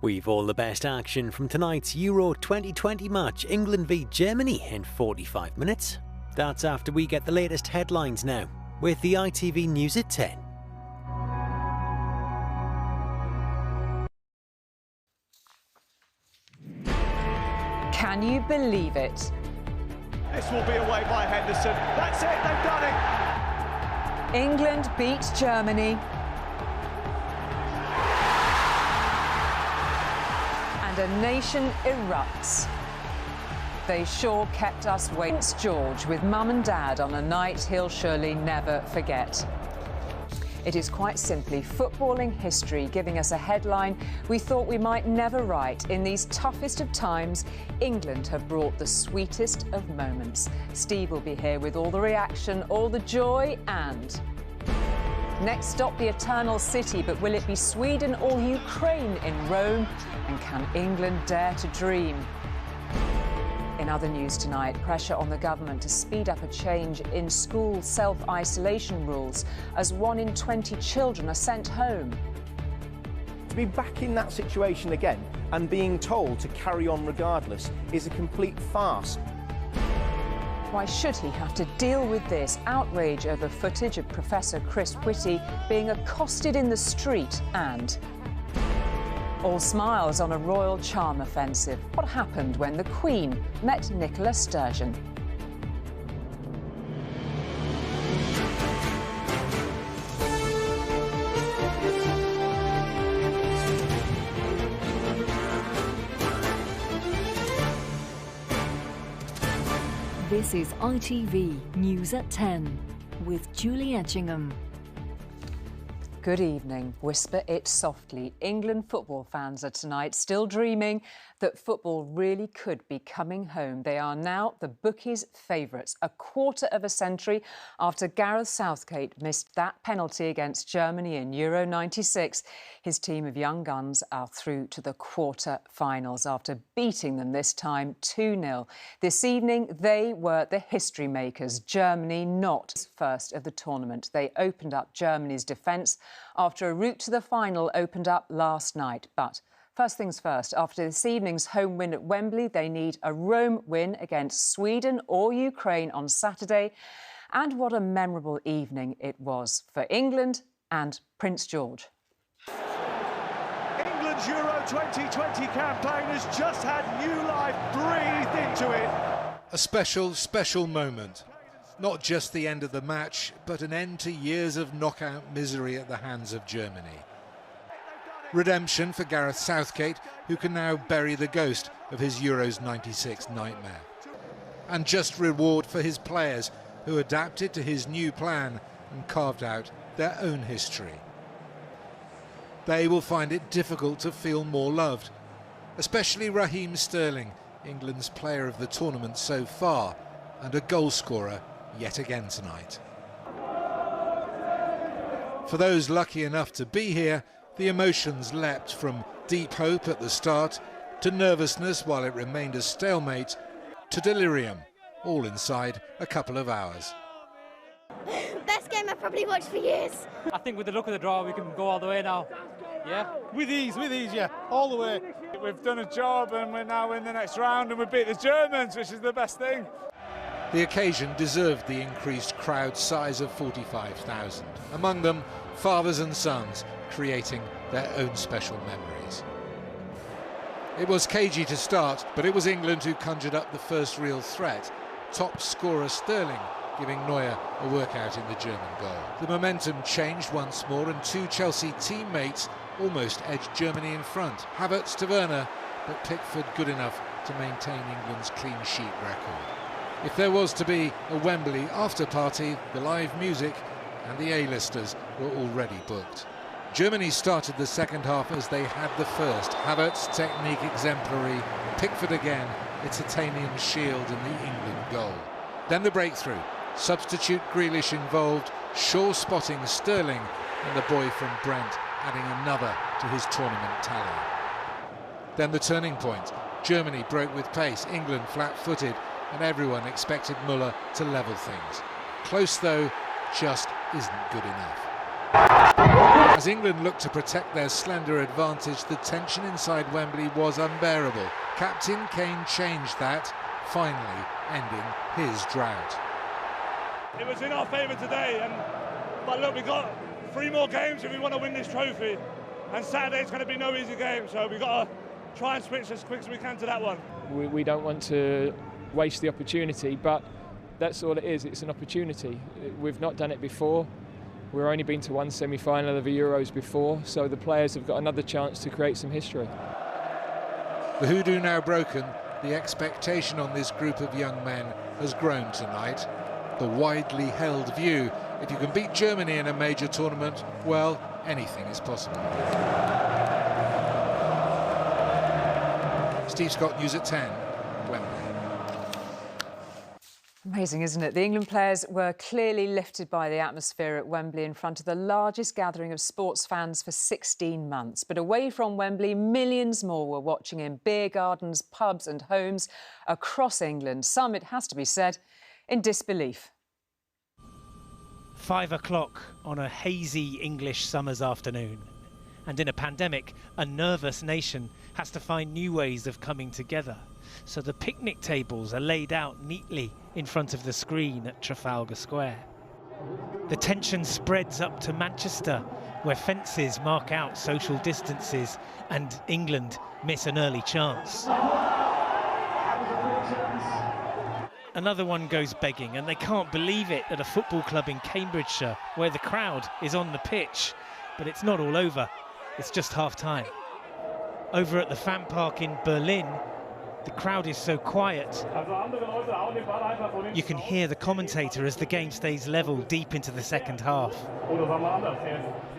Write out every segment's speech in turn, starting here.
We've all the best action from tonight's Euro 2020 match, England v Germany, in 45 minutes. That's after we get the latest headlines now, with the ITV News at 10. Can you believe it? This will be away by Henderson. That's it, they've done it! England beats Germany. And a nation erupts. They sure kept us waiting. Prince George with mum and dad on a night he'll surely never forget. It is quite simply footballing history giving us a headline we thought we might never write. In these toughest of times, England have brought the sweetest of moments. Steve will be here with all the reaction, all the joy and... Next stop, the Eternal City, but will it be Sweden or Ukraine in Rome? And can England dare to dream? In other news tonight, pressure on the government to speed up a change in school self-isolation rules as 1 in 20 children are sent home. To be back in that situation again and being told to carry on regardless is a complete farce. Why should he have to deal with this? Outrage over footage of Professor Chris Whitty being accosted in the street and... all smiles on a royal charm offensive. What happened when the Queen met Nicola Sturgeon? This is ITV News at 10 with Julie Etchingham. Good evening. Whisper it softly. England football fans are tonight still dreaming that football really could be coming home. They are now the bookies' favourites, a quarter of a century after Gareth Southgate missed that penalty against Germany in Euro 96. His team of young guns are through to the quarter-finals after beating them this time 2-0. This evening, they were the history makers. Germany not first of the tournament. They opened up Germany's defence after a route to the final opened up last night. But first things first, after this evening's home win at Wembley, they need a Rome win against Sweden or Ukraine on Saturday. And what a memorable evening it was for England and Prince George. England's Euro 2020 campaign has just had new life breathed into it. A special moment. Not just the end of the match, but an end to years of knockout misery at the hands of Germany. Redemption for Gareth Southgate, who can now bury the ghost of his Euros 96 nightmare. And just reward for his players, who adapted to his new plan and carved out their own history. They will find it difficult to feel more loved, especially Raheem Sterling, England's player of the tournament so far, and a goal scorer yet again tonight. For those lucky enough to be here, the emotions leapt from deep hope at the start to nervousness while it remained a stalemate to delirium, all inside a couple of hours. Best game I've probably watched for years. I think with the look of the draw we can go all the way now. Yeah? With ease, yeah, all the way. We've done a job and we're now in the next round and we beat the Germans, which is the best thing. The occasion deserved the increased crowd size of 45,000. Among them, fathers and sons creating their own special memories. It was cagey to start, but it was England who conjured up the first real threat. Top scorer Sterling giving Neuer a workout in the German goal. The momentum changed once more and two Chelsea teammates almost edged Germany in front. Havertz to Werner, but Pickford good enough to maintain England's clean sheet record. If there was to be a Wembley after-party, the live music and the A-listers were already booked. Germany started the second half as they had the first. Havertz, technique exemplary. Pickford again, a titanium shield in the England goal. Then the breakthrough. Substitute Grealish involved, Shaw spotting Sterling, and the boy from Brent adding another to his tournament tally. Then the turning point. Germany broke with pace, England flat-footed, and everyone expected Müller to level things. Close though, just isn't good enough. As England looked to protect their slender advantage, the tension inside Wembley was unbearable. Captain Kane changed that, finally ending his drought. It was in our favour today, but look, we've got 3 more games if we want to win this trophy. And Saturday's going to be no easy game, so we've got to try and switch as quick as we can to that one. We don't want to waste the opportunity, but that's all it is. It's an opportunity. We've not done it before. We've only been to one semi-final of the Euros before, so the players have got another chance to create some history. The hoodoo now broken, the expectation on this group of young men has grown tonight. The widely held view, if you can beat Germany in a major tournament, well, anything is possible. Steve Scott, News at 10, Wembley. Amazing, isn't it? The England players were clearly lifted by the atmosphere at Wembley in front of the largest gathering of sports fans for 16 months. But away from Wembley, millions more were watching in beer gardens, pubs and homes across England. Some, it has to be said, in disbelief. 5 o'clock on a hazy English summer's afternoon. And in a pandemic, a nervous nation has to find new ways of coming together. So the picnic tables are laid out neatly in front of the screen at Trafalgar Square. The tension spreads up to Manchester, where fences mark out social distances and England miss an early chance. Another one goes begging, and they can't believe it at a football club in Cambridgeshire, where the crowd is on the pitch. But it's not all over, it's just half-time. Over at the fan park in Berlin, the crowd is so quiet, you can hear the commentator as the game stays level deep into the second half.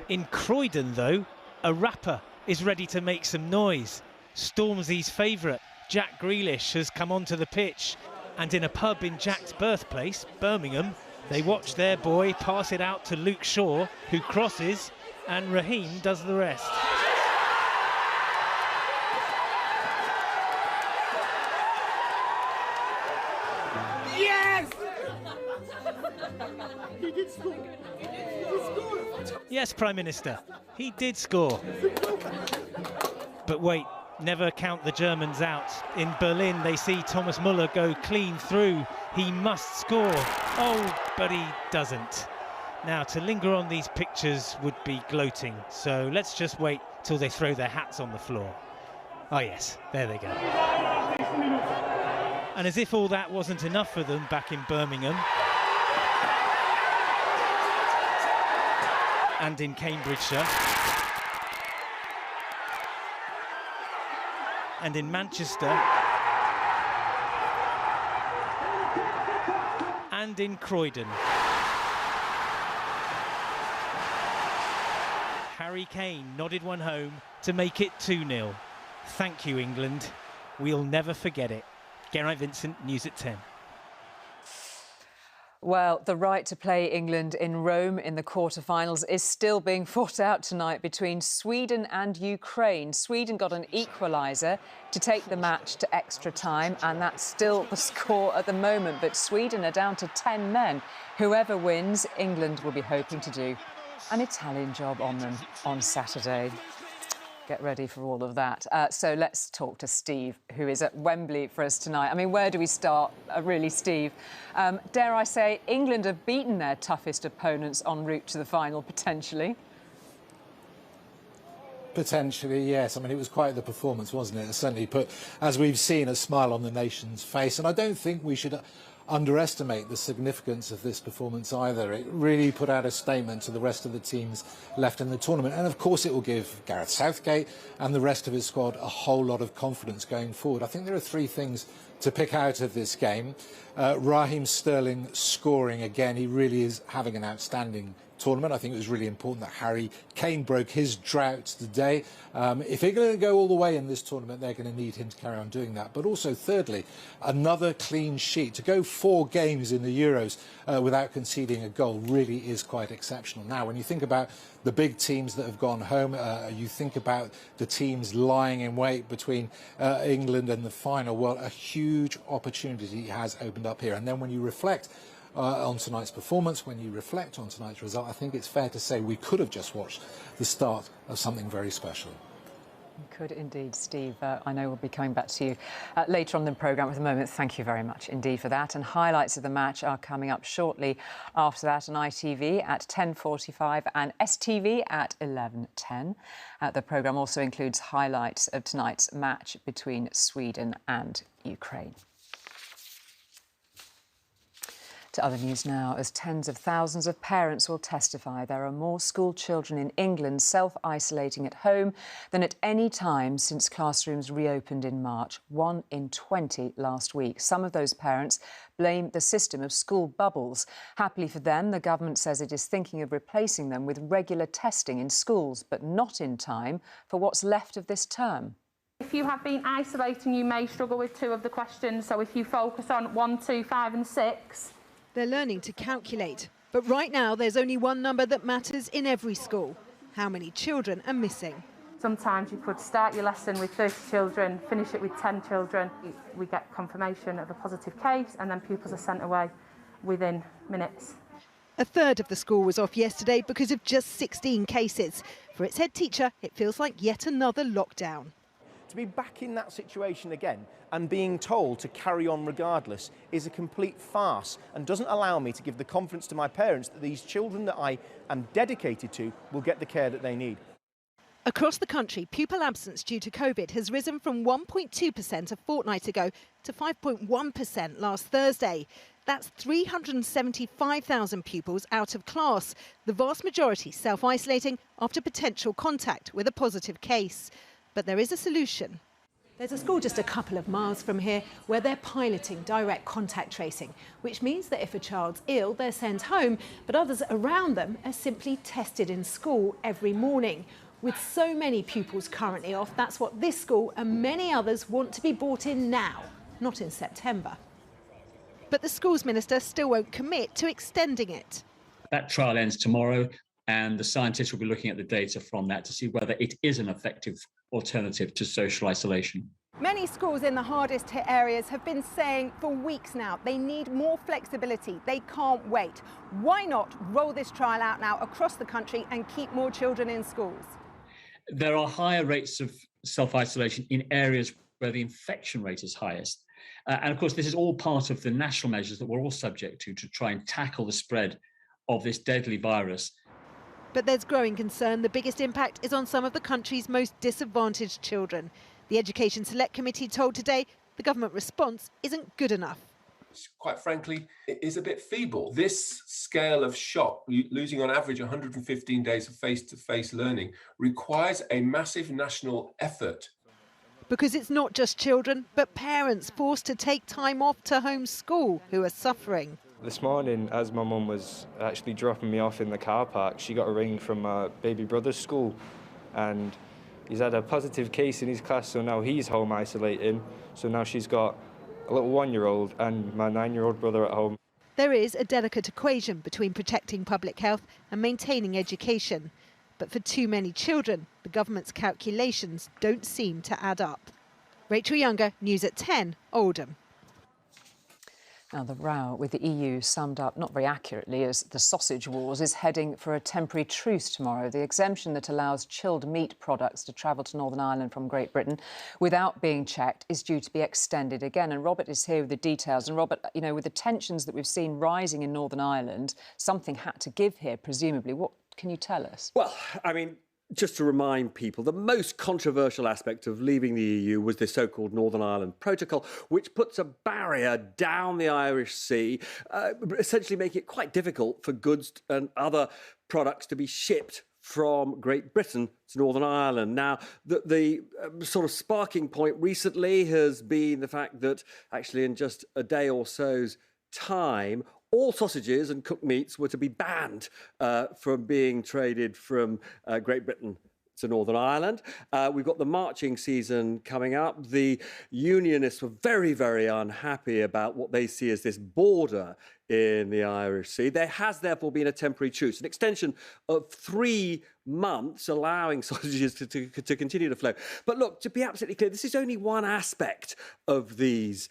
In Croydon, though, a rapper is ready to make some noise. Stormzy's favourite, Jack Grealish, has come onto the pitch. And in a pub in Jack's birthplace, Birmingham, they watch their boy pass it out to Luke Shaw, who crosses, and Raheem does the rest. Yes! He did score. He did score. Yes, Prime Minister, he did score. But wait, never count the Germans out. In Berlin, they see Thomas Müller go clean through. He must score. Oh, but he doesn't. Now, to linger on these pictures would be gloating, so let's just wait till they throw their hats on the floor. Oh yes, there they go. And as if all that wasn't enough for them back in Birmingham and in Cambridgeshire and in Manchester and in Croydon, Harry Kane nodded one home to make it 2-0. Thank you, England. We'll never forget it. Geraint Vincent, News at 10. Well, the right to play England in Rome in the quarter-finals is still being fought out tonight between Sweden and Ukraine. Sweden got an equaliser to take the match to extra time, and that's still the score at the moment. But Sweden are down to 10 men. Whoever wins, England will be hoping to do an Italian job on them on Saturday. Get ready for all of that. So let's talk to Steve, who is at Wembley for us tonight. I mean, where do we start, really, Steve? Dare I say, England have beaten their toughest opponents en route to the final, potentially? Potentially, yes. I mean, it was quite the performance, wasn't it? It certainly put, as we've seen, a smile on the nation's face. And I don't think we should underestimate the significance of this performance either. It really put out a statement to the rest of the teams left in the tournament, and of course it will give Gareth Southgate and the rest of his squad a whole lot of confidence going forward. I think there are 3 things to pick out of this game. Raheem Sterling scoring again. He really is having an outstanding tournament. I think it was really important that Harry Kane broke his drought today. If they're going to go all the way in this tournament, they're going to need him to carry on doing that. But also, thirdly, another clean sheet. To go 4 games in the Euros without conceding a goal really is quite exceptional. Now, when you think about the big teams that have gone home, you think about the teams lying in wait between England and the final, well, a huge opportunity has opened up here. And then when you reflect on tonight's performance, when you reflect on tonight's result, I think it's fair to say we could have just watched the start of something very special. Could indeed, Steve. I know we'll be coming back to you later on in the programme. At the moment, thank you very much indeed for that. And highlights of the match are coming up shortly after that on ITV at 10:45 and STV at 11:10. The programme also includes highlights of tonight's match between Sweden and Ukraine. To other news now, as tens of thousands of parents will testify, there are more school children in England self-isolating at home than at any time since classrooms reopened in March, 1 in 20 last week. Some of those parents blame the system of school bubbles. Happily for them, the government says it is thinking of replacing them with regular testing in schools, but not in time for what's left of this term. If you have been isolating, you may struggle with 2 of the questions. So if you focus on 1, 2, 5 and 6... They're learning to calculate. But right now, there's only one number that matters in every school: how many children are missing. Sometimes you could start your lesson with 30 children, finish it with 10 children. We get confirmation of a positive case and then pupils are sent away within minutes. A third of the school was off yesterday because of just 16 cases. For its head teacher, it feels like yet another lockdown. To be back in that situation again and being told to carry on regardless is a complete farce and doesn't allow me to give the confidence to my parents that these children that I am dedicated to will get the care that they need. Across the country, pupil absence due to COVID has risen from 1.2% a fortnight ago to 5.1% last Thursday. That's 375,000 pupils out of class, the vast majority self-isolating after potential contact with a positive case. But there is a solution. There's a school just a couple of miles from here where they're piloting direct contact tracing, which means that if a child's ill, they're sent home, but others around them are simply tested in school every morning. With so many pupils currently off, that's what this school and many others want to be brought in now, not in September. But the schools minister still won't commit to extending it. That trial ends tomorrow, and the scientists will be looking at the data from that to see whether it is an effective alternative to social isolation. Many schools in the hardest hit areas have been saying for weeks now they need more flexibility. They can't wait. Why not roll this trial out now across the country and keep more children in schools? There are higher rates of self-isolation in areas where the infection rate is highest. And of course, this is all part of the national measures that we're all subject to try and tackle the spread of this deadly virus. But there's growing concern the biggest impact is on some of the country's most disadvantaged children. The Education Select Committee told Today the government response isn't good enough. Quite frankly, it is a bit feeble. This scale of shock, losing on average 115 days of face-to-face learning, requires a massive national effort. Because it's not just children, but parents forced to take time off to homeschool who are suffering. This morning, as my mum was actually dropping me off in the car park, she got a ring from my baby brother's school, and he's had a positive case in his class, so now he's home isolating. So now she's got a little 1-year-old and my 9-year-old brother at home. There is a delicate equation between protecting public health and maintaining education. But for too many children, the government's calculations don't seem to add up. Rachel Younger, News at 10, Oldham. Now, the row with the EU summed up not very accurately as the sausage wars is heading for a temporary truce tomorrow. The exemption that allows chilled meat products to travel to Northern Ireland from Great Britain without being checked is due to be extended again. And Robert is here with the details. And Robert, you know, with the tensions that we've seen rising in Northern Ireland, something had to give here, presumably. What can you tell us? Well, I mean, just to remind people, the most controversial aspect of leaving the EU was the so-called Northern Ireland Protocol, which puts a barrier down the Irish Sea, essentially making it quite difficult for goods and other products to be shipped from Great Britain to Northern Ireland. Now, the sort of sparking point recently has been the fact that actually in just a day or so's time, all sausages and cooked meats were to be banned from being traded from Great Britain to Northern Ireland. We've got the marching season coming up. The unionists were very, very unhappy about what they see as this border in the Irish Sea. There has therefore been a temporary truce, an extension of 3 months, allowing sausages to continue to flow. But look, to be absolutely clear, this is only one aspect of these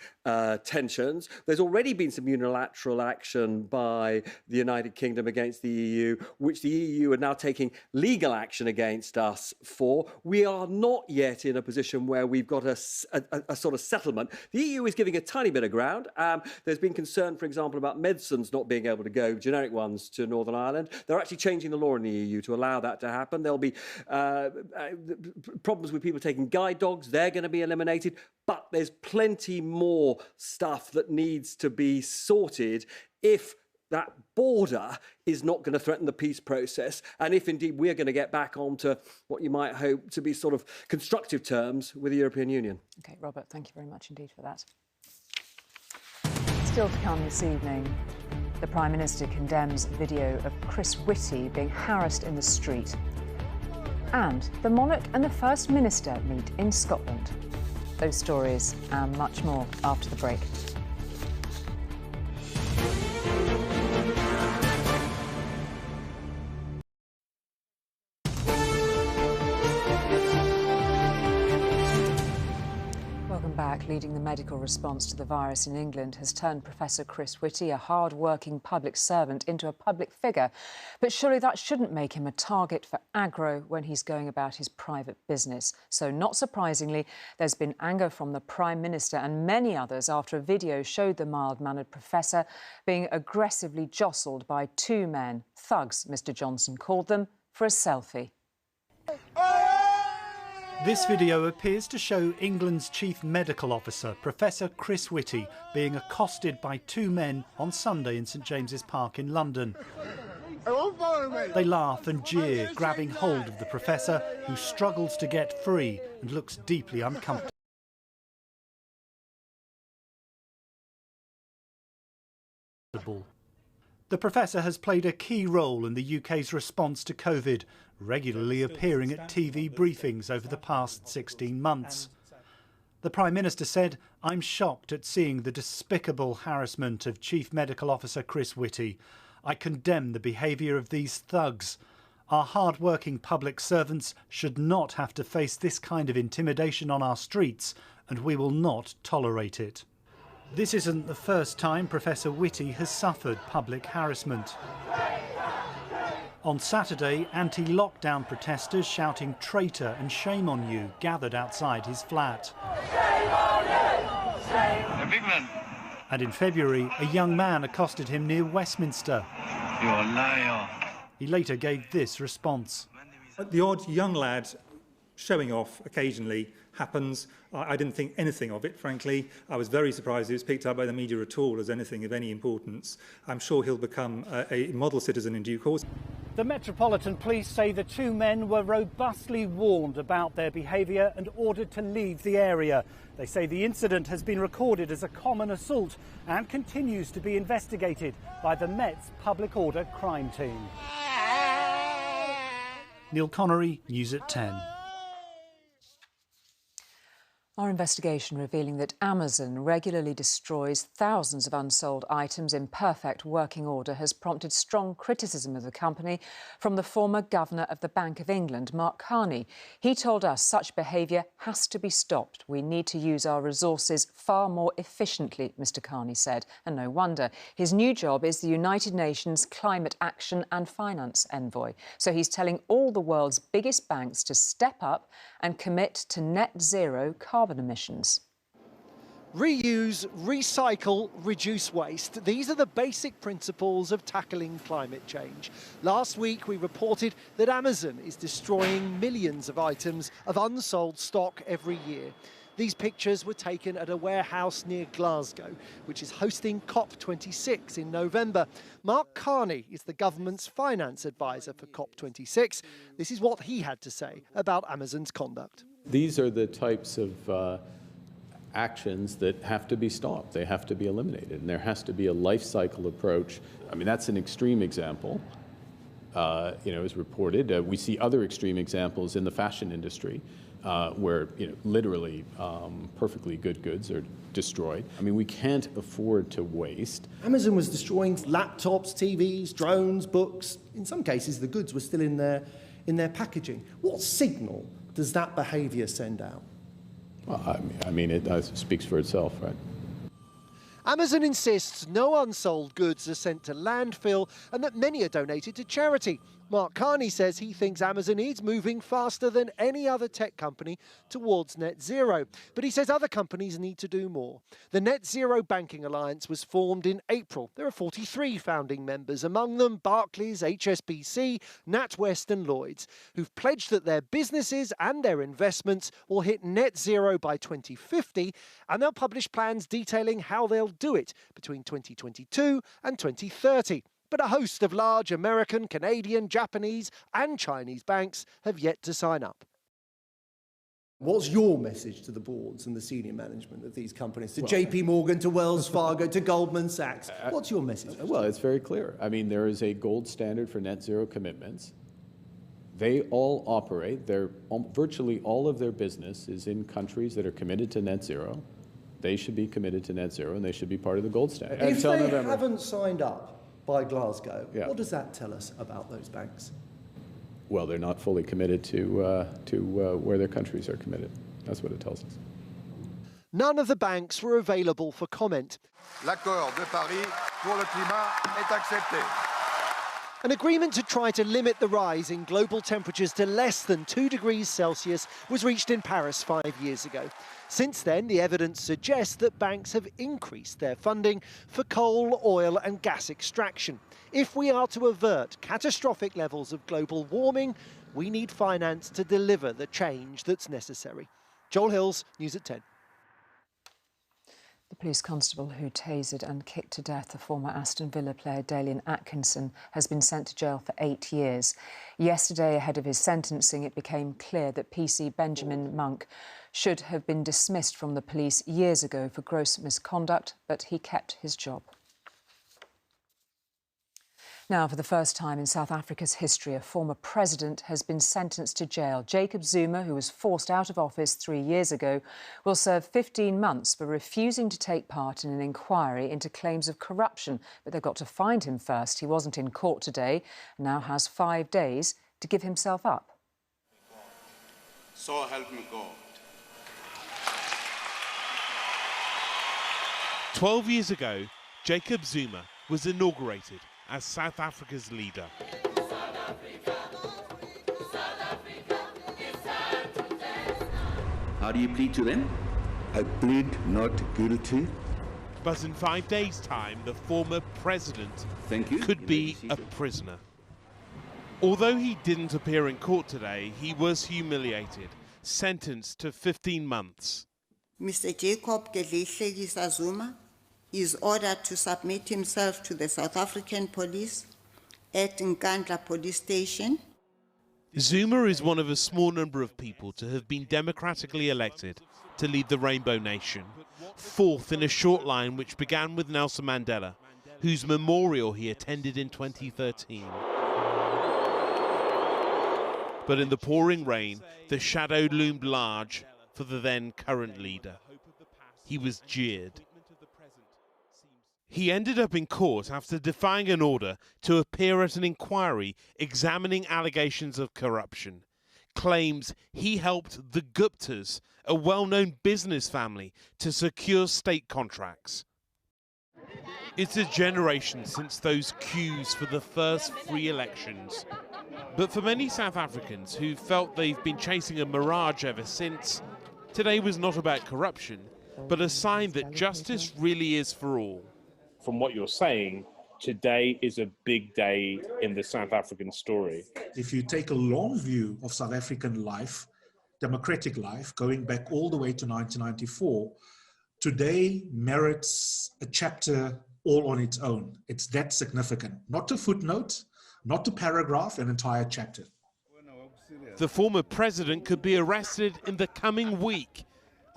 tensions. There's already been some unilateral action by the United Kingdom against the EU, which the EU are now taking legal action against us for. We are not yet in a position where we've got a sort of settlement. The EU is giving a tiny bit of ground. There's been concern, for example, about medicines not being able to go, generic ones, to Northern Ireland. They're actually changing the law in the EU to allow that to happen. There'll be problems with people taking guide dogs. They're going to be eliminated. But there's plenty more stuff that needs to be sorted if that border is not going to threaten the peace process, and if indeed we're going to get back onto what you might hope to be sort of constructive terms with the European Union. OK, Robert, thank you very much indeed for that. Still to come this evening, the Prime Minister condemns video of Chris Whitty being harassed in the street. And the Monarch and the First Minister meet in Scotland. Those stories and much more after the break. Leading the medical response to the virus in England has turned Professor Chris Whitty, a hard-working public servant, into a public figure. But surely that shouldn't make him a target for aggro when he's going about his private business. So not surprisingly, there's been anger from the Prime Minister and many others after a video showed the mild-mannered professor being aggressively jostled by 2 men, thugs, Mr Johnson called them, for a selfie. This video appears to show England's Chief Medical Officer, Professor Chris Whitty, being accosted by 2 men on Sunday in St James's Park in London. They laugh and jeer, grabbing hold of the professor, who struggles to get free and looks deeply uncomfortable. The professor has played a key role in the UK's response to COVID, regularly appearing at TV briefings over the past 16 months. The Prime Minister said, "I'm shocked at seeing the despicable harassment of Chief Medical Officer Chris Whitty. I condemn the behaviour of these thugs. Our hard-working public servants should not have to face this kind of intimidation on our streets, and we will not tolerate it." This isn't the first time Professor Whitty has suffered public harassment. On Saturday, anti-lockdown protesters shouting "traitor" and "shame on you" gathered outside his flat. Shame on you! Shame. A big man. And in February, a young man accosted him near Westminster. You're a liar. He later gave this response. The odd young lad showing off occasionally happens. I didn't think anything of it, frankly. I was very surprised it was picked up by the media at all as anything of any importance. I'm sure he'll become a model citizen in due course. The Metropolitan Police say the 2 men were robustly warned about their behaviour and ordered to leave the area. They say the incident has been recorded as a common assault and continues to be investigated by the Met's Public Order Crime Team. Neil Connery, News at 10. Our investigation revealing that Amazon regularly destroys thousands of unsold items in perfect working order has prompted strong criticism of the company from the former Governor of the Bank of England, Mark Carney. He told us such behaviour has to be stopped. We need to use our resources far more efficiently, Mr Carney said. And no wonder. His new job is the United Nations Climate Action and Finance Envoy. So he's telling all the world's biggest banks to step up and commit to net zero carbon emissions. Reuse, recycle, reduce waste. These are the basic principles of tackling climate change. Last week we reported that Amazon is destroying millions of items of unsold stock every year. These pictures were taken at a warehouse near Glasgow, which is hosting COP26 in November. Mark Carney is the government's finance advisor for COP26. This is what he had to say about Amazon's conduct. These are the types of actions that have to be stopped. They have to be eliminated, and there has to be a life cycle approach. I mean, that's an extreme example, as reported. We see other extreme examples in the fashion industry. where literally perfectly good goods are destroyed. I mean, we can't afford to waste. Amazon was destroying laptops, TVs, drones, books. In some cases, the goods were still in their packaging. What signal does that behaviour send out? Well, I mean, it speaks for itself, right? Amazon insists no unsold goods are sent to landfill and that many are donated to charity. Mark Carney says he thinks Amazon is moving faster than any other tech company towards net zero. But he says other companies need to do more. The Net Zero Banking Alliance was formed in April. There are 43 founding members, among them Barclays, HSBC, NatWest and Lloyds, who've pledged that their businesses and their investments will hit net zero by 2050, and they'll publish plans detailing how they'll do it between 2022 and 2030. But a host of large American, Canadian, Japanese and Chinese banks have yet to sign up. What's your message to the boards and the senior management of these companies? To JP Morgan, to Wells Fargo, to Goldman Sachs? What's your message? Well, it's very clear. I mean, there is a gold standard for net zero commitments. They all operate, virtually all of their business is in countries that are committed to net zero. They should be committed to net zero and they should be part of the gold standard. If they haven't signed up by Glasgow, what does that tell us about those banks? Well, they're not fully committed to where their countries are committed. That's what it tells us. None of the banks were available for comment. L'accord de Paris pour le climat est accepté. An agreement to try to limit the rise in global temperatures to less than 2 degrees Celsius was reached in Paris 5 years ago. Since then, the evidence suggests that banks have increased their funding for coal, oil and gas extraction. If we are to avert catastrophic levels of global warming, we need finance to deliver the change that's necessary. Joel Hills, News at 10. The police constable who tasered and kicked to death the former Aston Villa player Dalian Atkinson has been sent to jail for 8 years. Yesterday, ahead of his sentencing, it became clear that PC Benjamin Monk should have been dismissed from the police years ago for gross misconduct, but he kept his job. Now, for the first time in South Africa's history, a former president has been sentenced to jail. Jacob Zuma, who was forced out of office 3 years ago, will serve 15 months for refusing to take part in an inquiry into claims of corruption. But they've got to find him first. He wasn't in court today and now has 5 days to give himself up. So help me God. 12 years ago, Jacob Zuma was inaugurated as South Africa's leader. How do you plead to them? I plead not guilty. But in 5 days' time, the former president could be a prisoner. Although he didn't appear in court today, he was humiliated, sentenced to 15 months. Mr. Jacob Gedlehlekisa Zuma is ordered to submit himself to the South African police at Nkandla police station. Zuma is one of a small number of people to have been democratically elected to lead the Rainbow Nation, fourth in a short line which began with Nelson Mandela, whose memorial he attended in 2013. But in the pouring rain, the shadow loomed large for the then current leader. He was jeered. He ended up in court after defying an order to appear at an inquiry examining allegations of corruption. Claims he helped the Guptas, a well-known business family, to secure state contracts. It's a generation since those queues for the first free elections. But for many South Africans who felt they've been chasing a mirage ever since, today was not about corruption, but a sign that justice really is for all. From what you're saying, today is a big day in the South African story. If you take a long view of South African life, democratic life, going back all the way to 1994, today merits a chapter all on its own. It's that significant. Not a footnote, not a paragraph, an entire chapter. The former president could be arrested in the coming week.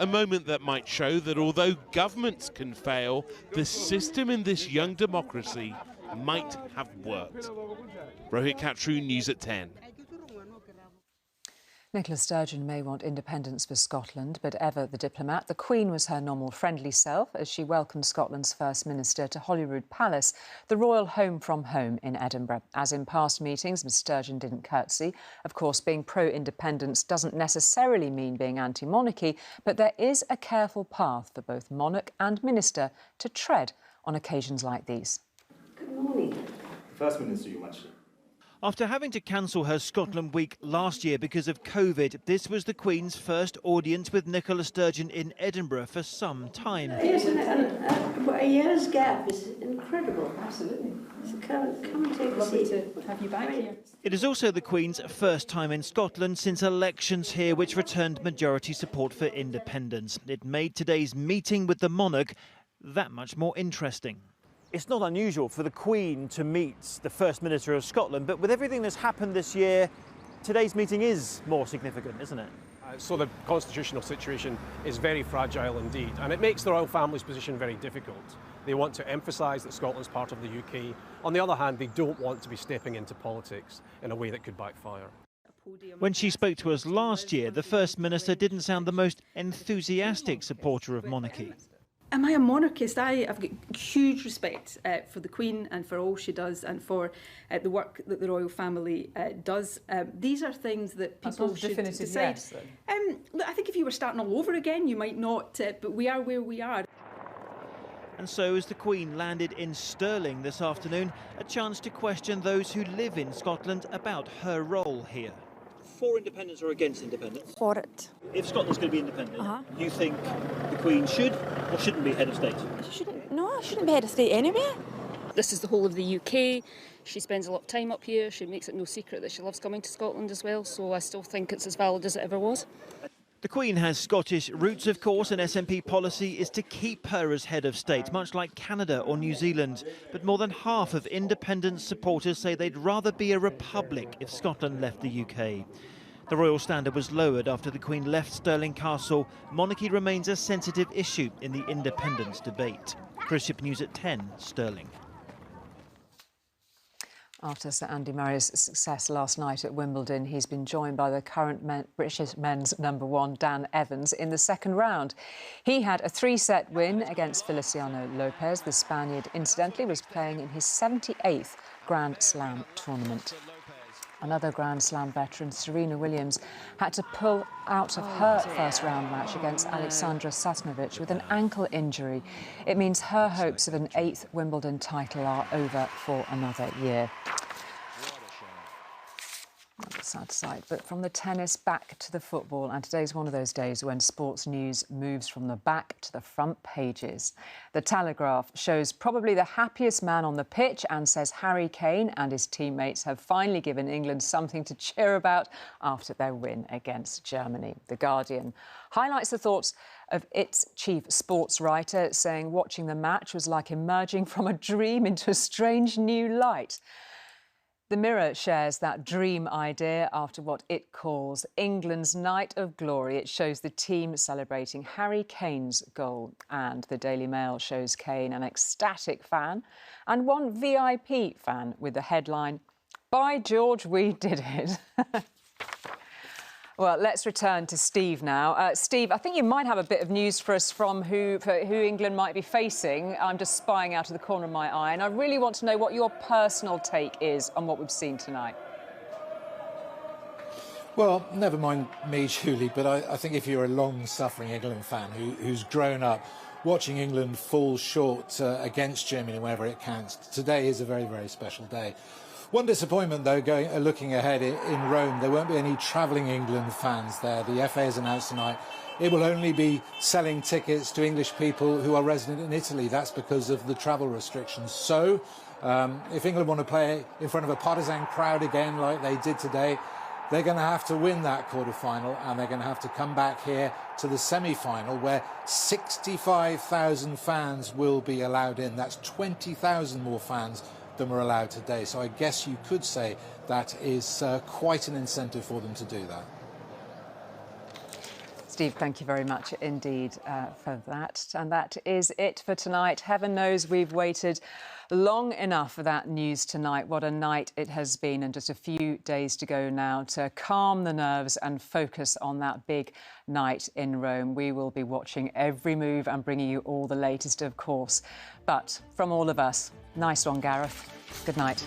A moment that might show that although governments can fail, the system in this young democracy might have worked. Rohit Katru, News at 10. Nicola Sturgeon may want independence for Scotland, but ever the diplomat, the Queen was her normal friendly self as she welcomed Scotland's First Minister to Holyrood Palace, the royal home from home in Edinburgh. As in past meetings, Ms Sturgeon didn't curtsy. Of course, being pro-independence doesn't necessarily mean being anti-monarchy, but there is a careful path for both monarch and minister to tread on occasions like these. Good morning. First Minister, Your Majesty. After having to cancel her Scotland week last year because of COVID, this was the Queen's first audience with Nicola Sturgeon in Edinburgh for some time. Yes, and a year's gap is incredible. Absolutely. So come and take a seat. Lovely to have you back here. It is also the Queen's first time in Scotland since elections here, which returned majority support for independence. It made today's meeting with the monarch that much more interesting. It's not unusual for the Queen to meet the First Minister of Scotland, but with everything that's happened this year, today's meeting is more significant, isn't it? So the constitutional situation is very fragile indeed, and it makes the royal family's position very difficult. They want to emphasise that Scotland's part of the UK. On the other hand, they don't want to be stepping into politics in a way that could backfire. When she spoke to us last year, the First Minister didn't sound the most enthusiastic supporter of monarchy. Am I a monarchist? I've got huge respect for the Queen and for all she does and for the work that the royal family does. These are things that people should decide. Yes, look, I think if you were starting all over again, you might not, but we are where we are. And so as the Queen landed in Stirling this afternoon, a chance to question those who live in Scotland about her role here. For independence or against independence? For it. If Scotland's going to be independent, you think the Queen should or shouldn't be head of state? She shouldn't be head of state anyway. This is the whole of the UK. She spends a lot of time up here. She makes it no secret that she loves coming to Scotland as well, so I still think it's as valid as it ever was. The Queen has Scottish roots, of course, and SNP policy is to keep her as head of state, much like Canada or New Zealand. But more than half of independence supporters say they'd rather be a republic if Scotland left the UK. The royal standard was lowered after the Queen left Stirling Castle. Monarchy remains a sensitive issue in the independence debate. Chris Ship, News at 10, Stirling. After Sir Andy Murray's success last night at Wimbledon, he's been joined by the current British men's #1, Dan Evans, in the second round. He had a 3-set win against Feliciano Lopez. The Spaniard, incidentally, was playing in his 78th Grand Slam tournament. Another Grand Slam veteran, Serena Williams, had to pull out of her first-round match against Alexandra Sasnovich with an ankle injury. It means her hopes of an 8th Wimbledon title are over for another year. Not a sad sight, but from the tennis back to the football, and today's one of those days when sports news moves from the back to the front pages. The Telegraph shows probably the happiest man on the pitch and says Harry Kane and his teammates have finally given England something to cheer about after their win against Germany. The Guardian highlights the thoughts of its chief sports writer, saying watching the match was like emerging from a dream into a strange new light. The Mirror shares that dream idea after what it calls England's Night of Glory. It shows the team celebrating Harry Kane's goal. And the Daily Mail shows Kane an ecstatic fan and one VIP fan with the headline, "By George, we did it." Well, let's return to Steve now. Steve, I think you might have a bit of news for us from who England might be facing. I'm just spying out of the corner of my eye, and I really want to know what your personal take is on what we've seen tonight. Well, never mind me, Julie, but I think if you're a long-suffering England fan who's grown up watching England fall short against Germany whenever it counts, today is a very, very special day. One disappointment, though, looking ahead in Rome, there won't be any travelling England fans there. The FA has announced tonight it will only be selling tickets to English people who are resident in Italy. That's because of the travel restrictions. So, if England want to play in front of a partisan crowd again like they did today, they're going to have to win that quarter-final, and they're going to have to come back here to the semi-final where 65,000 fans will be allowed in. That's 20,000 more fans than were allowed today. So I guess you could say that is quite an incentive for them to do that. Steve, thank you very much indeed for that. And that is it for tonight. Heaven knows we've waited Long enough for that news tonight. What a night it has been, and just a few days to go now to calm the nerves and focus on that big night in Rome. We will be watching every move and bringing you all the latest, of course. But from all of us, nice one, Gareth. Good night.